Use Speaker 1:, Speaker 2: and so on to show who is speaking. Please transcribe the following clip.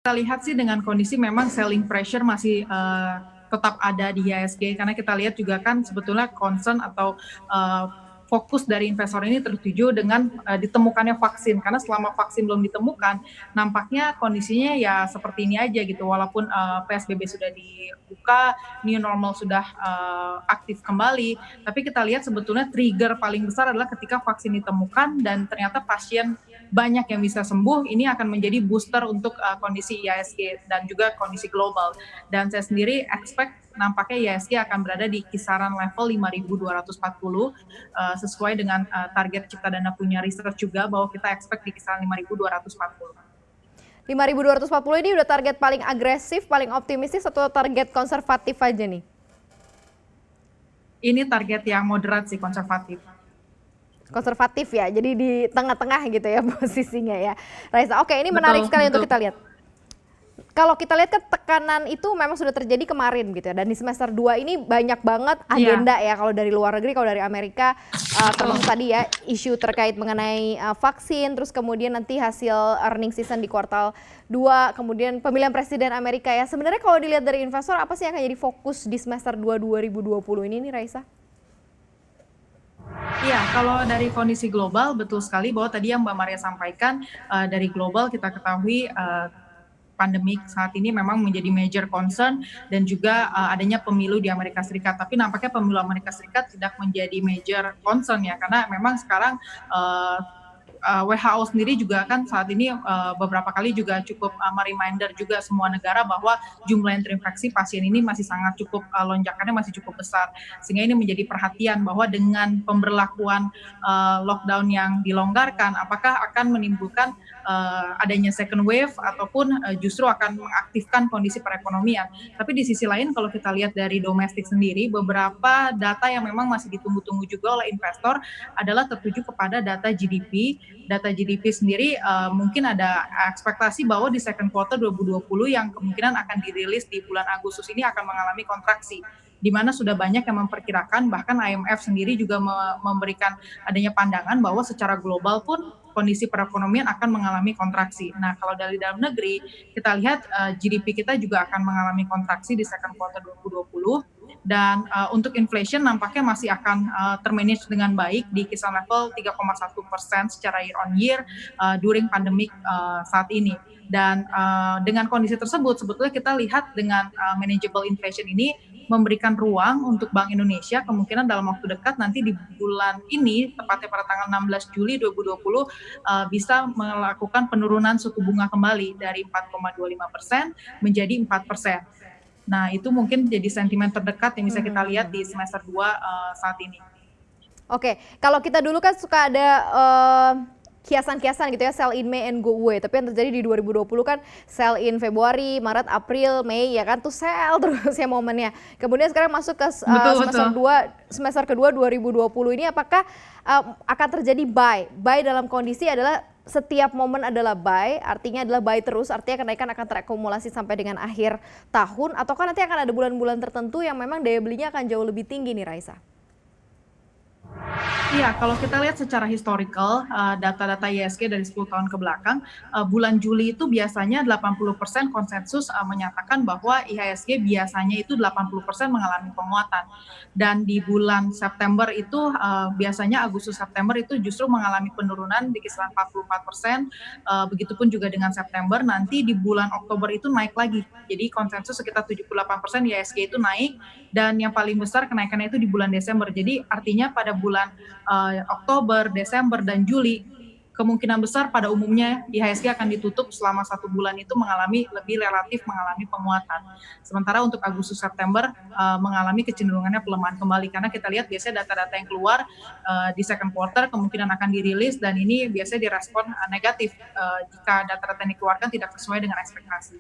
Speaker 1: Kita lihat sih dengan kondisi memang selling pressure masih tetap ada di IHSG karena kita lihat juga kan sebetulnya concern atau fokus dari investor ini tertuju dengan ditemukannya vaksin karena selama vaksin belum ditemukan nampaknya kondisinya ya seperti ini aja gitu walaupun PSBB sudah dibuka, new normal sudah aktif kembali, tapi kita lihat sebetulnya trigger paling besar adalah ketika vaksin ditemukan dan ternyata pasien banyak yang bisa sembuh, ini akan menjadi booster untuk kondisi IHSG dan juga kondisi global. Dan saya sendiri expect nampaknya IHSG akan berada di kisaran level 5.240 sesuai dengan target Ciptadana punya research juga bahwa kita expect di kisaran 5.240.
Speaker 2: 5.240 ini udah target paling agresif, paling optimistis atau target konservatif aja nih?
Speaker 1: Ini target yang moderat sih, konservatif.
Speaker 2: Konservatif ya, jadi di tengah-tengah gitu ya posisinya ya, Raisa. Oke, ini menarik sekali
Speaker 1: betul.
Speaker 2: untuk kita lihat. Kalau kita lihat kan tekanan itu memang sudah terjadi kemarin gitu ya, dan di semester 2 ini banyak banget agenda ya kalau dari luar negeri, kalau dari Amerika, termasuk tadi ya isu terkait mengenai vaksin, terus kemudian nanti hasil earning season di kuartal 2, kemudian pemilihan presiden Amerika ya. Sebenarnya kalau dilihat dari investor, apa sih yang akan jadi fokus di semester 2 2020 ini nih Raisa?
Speaker 1: Iya, kalau dari kondisi global betul sekali bahwa tadi yang Mbak Maria sampaikan dari global kita ketahui pandemik saat ini memang menjadi major concern dan juga adanya pemilu di Amerika Serikat. Tapi nampaknya pemilu Amerika Serikat tidak menjadi major concern ya karena memang sekarang WHO sendiri juga kan saat ini beberapa kali juga cukup mereminder juga semua negara bahwa jumlah yang terinfeksi pasien ini masih sangat cukup lonjakannya masih cukup besar, sehingga ini menjadi perhatian bahwa dengan pemberlakuan lockdown yang dilonggarkan apakah akan menimbulkan adanya second wave ataupun justru akan mengaktifkan kondisi perekonomian. Tapi di sisi lain kalau kita lihat dari domestik sendiri, beberapa data yang memang masih ditunggu-tunggu juga oleh investor adalah tertuju kepada data GDP. Data GDP sendiri mungkin ada ekspektasi bahwa di second quarter 2020 yang kemungkinan akan dirilis di bulan Agustus ini akan mengalami kontraksi, di mana sudah banyak yang memperkirakan, bahkan IMF sendiri juga memberikan adanya pandangan bahwa secara global pun kondisi perekonomian akan mengalami kontraksi. Nah, kalau dari dalam negeri, kita lihat GDP kita juga akan mengalami kontraksi di second quarter 2020, dan untuk inflation nampaknya masih akan termanage dengan baik di kisaran level 3,1% secara year on year during pandemic saat ini. Dan dengan kondisi tersebut sebetulnya kita lihat dengan manageable inflation ini memberikan ruang untuk Bank Indonesia kemungkinan dalam waktu dekat nanti di bulan ini tepatnya pada tanggal 16 Juli 2020 bisa melakukan penurunan suku bunga kembali dari 4,25% menjadi 4%. Nah, itu mungkin jadi sentimen terdekat yang bisa kita lihat di semester 2 saat ini.
Speaker 2: Oke, kalau kita dulu kan suka ada kiasan-kiasan gitu ya, sell in May and go away. Tapi yang terjadi di 2020 kan sell in Februari, Maret, April, Mei ya kan, tuh sell terus ya momennya. Kemudian sekarang masuk ke semester kedua 2020 ini, apakah akan terjadi buy? Buy dalam kondisi adalah setiap momen adalah buy, artinya adalah buy terus, artinya kenaikan akan terakumulasi sampai dengan akhir tahun, ataukah nanti akan ada bulan-bulan tertentu yang memang daya belinya akan jauh lebih tinggi nih Raisa?
Speaker 1: Iya, kalau kita lihat secara historical, data-data IHSG dari 10 tahun ke belakang, bulan Juli itu biasanya 80% konsensus menyatakan bahwa IHSG biasanya itu 80% mengalami penguatan. Dan di bulan September itu biasanya Agustus-September itu justru mengalami penurunan di kisaran 44%, begitupun juga dengan September, nanti di bulan Oktober itu naik lagi. Jadi konsensus sekitar 78% IHSG itu naik, dan yang paling besar kenaikannya itu di bulan Desember. Jadi artinya pada bulan Oktober, Desember, dan Juli kemungkinan besar pada umumnya IHSG akan ditutup selama 1 bulan itu lebih relatif mengalami penguatan. Sementara untuk Agustus September mengalami kecenderungannya pelemahan kembali karena kita lihat biasanya data-data yang keluar di second quarter kemungkinan akan dirilis dan ini biasanya direspon negatif jika data-data yang dikeluarkan tidak sesuai dengan ekspektasi.